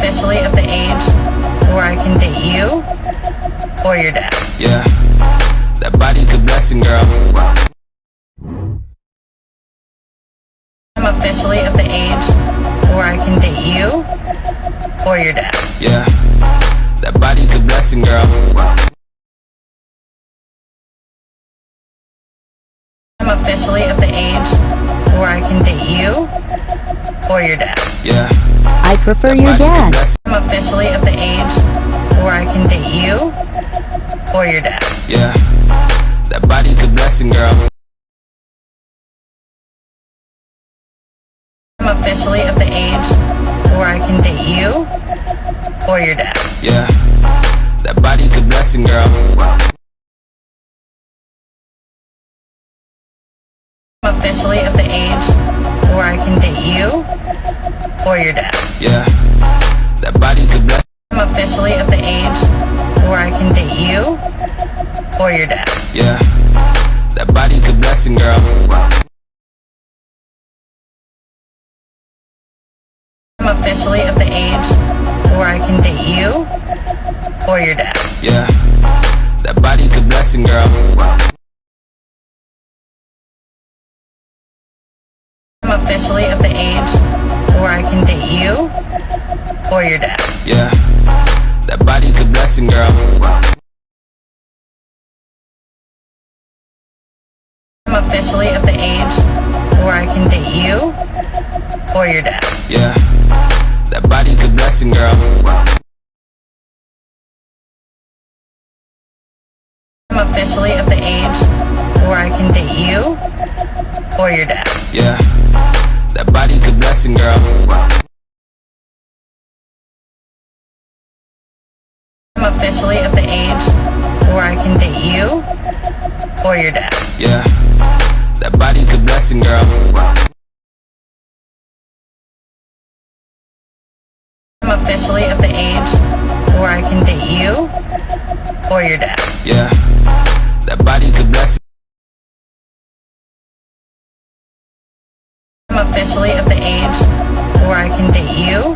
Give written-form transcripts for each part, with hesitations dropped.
officially of the age where I can date you or your dad. Yeah, that body's a blessing, girl. I'm officially of the age where I can date you or your dad. Yeah, that body's a blessing, girl. I'm officially of the age where I can date you or your dad. Yeah, I prefer your dad. I'm officially of the age where I can date you or your dad. Yeah, that body's a blessing, girl. I'm officially of the age where I can date you or your dad. Yeah, that body's a blessing, girl. I'm officially of the age where I can date you or your dad. Yeah, that body's a blessing. I'm officially of the age where I can date you or your dad. Yeah, that body's a blessing, girl. I'm officially of the age where I can date you or your dad. Yeah, that body's a blessing, girl. I'm officially of the age where I can date you or your dad. Yeah, that body's a blessing, girl. I'm officially of the age where I can date you or your dad. Yeah, that body's a blessing, girl. I'm officially of the age where I can date you or your dad. Yeah, that body's a blessing, girl. I'm officially of the age where I can date you or your dad. Yeah, that body's a blessing, girl. I'm officially of the age where I can date you or your dad. Yeah, that body's a blessing. I'm officially of the age where I can date you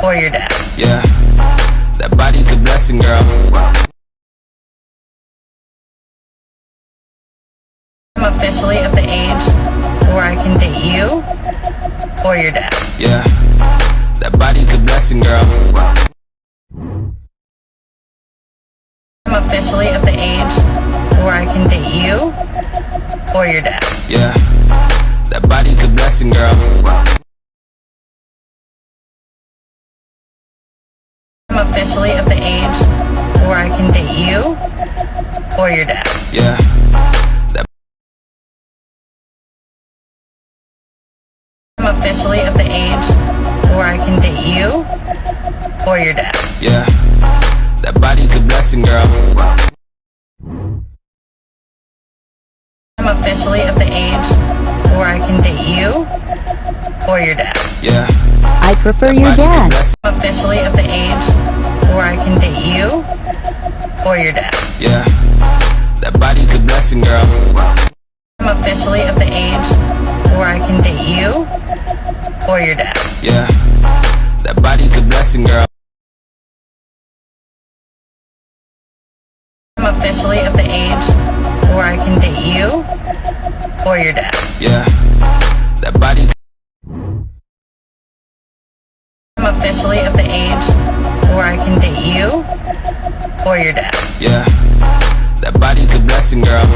or your dad. Yeah, that body's a blessing, girl. I'm officially of the age where I can date you or your dad. Yeah, that body's a blessing, girl. I'm officially of the age where I can date you or your dad. Yeah, that body's a blessing, girl. I'm officially of the age where I can date you or your dad. Yeah, that. I'm officially of the age where I can date you or your dad. Yeah, that body's a blessing, girl. I'm officially of the age where I can date you or your dad. Yeah, I prefer your dad. I'm officially of the age where I can date you or your dad. yeah, that body's a blessing, girl. I'm officially of the age where I can date you or your dad. Yeah, that body's a blessing, girl. I'm officially of the age where I can date you or your dad. Yeah, that body's. I'm officially of the age where I can date you or your dad. Yeah, that body's a blessing, girl.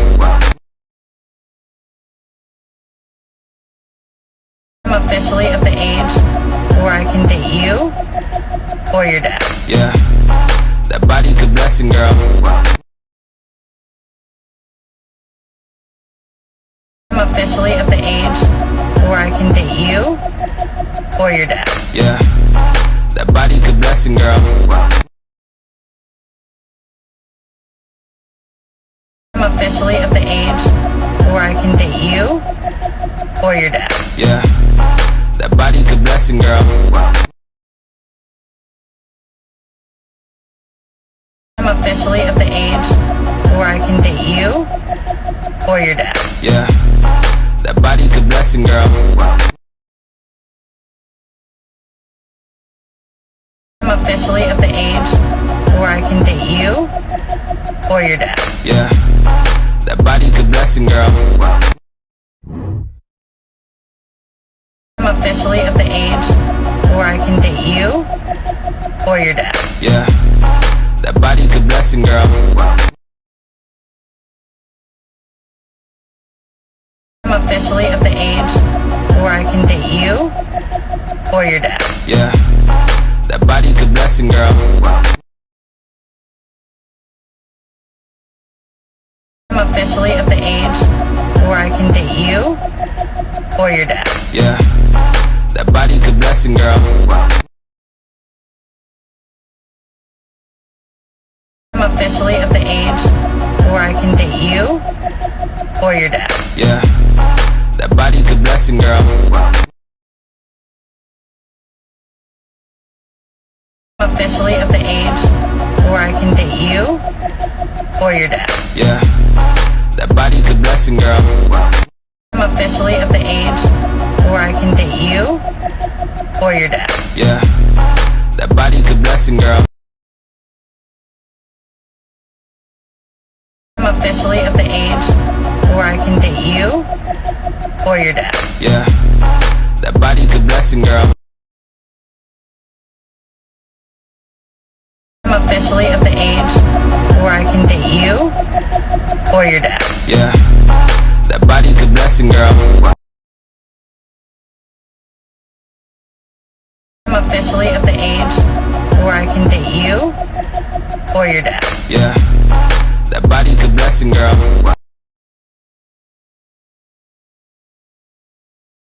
I'm officially of the age where I can date you or your dad. Yeah, that body's a blessing, girl. I'm officially of the age where I can date you or your dad. Yeah, that body's a blessing, girl. I'm officially of the age where I can date you or your dad. Yeah, that body's a blessing, girl. I'm officially of the age where I can date you or your dad. Yeah, that body's a blessing, girl. officially of the age where I can date you or your dad. Yeah, that body's a blessing, girl. I'm officially of the age where I can date you or your dad. Yeah, that body's a blessing, girl. I'm officially of the age where I can date you or your dad. Yeah, that body's a blessing, girl. I'm officially of the age where I can date you or your dad. Yeah, that body's a blessing, girl. I'm officially of the age where I can date you or your dad. Yeah, that body's a blessing, girl. I'm officially of the age where I can date you or your dad. Yeah, that body's a blessing, girl. I'm officially of the age where I can date you or your dad. Yeah, that body's a blessing, girl. I'm officially of the age where I can date you or your dad. Yeah, that body's a blessing, girl. I'm officially of the age where I can date you or your dad. Yeah, that body's a blessing, girl. I'm officially of the age where I can date you or your dad. Yeah, that body's a blessing, girl.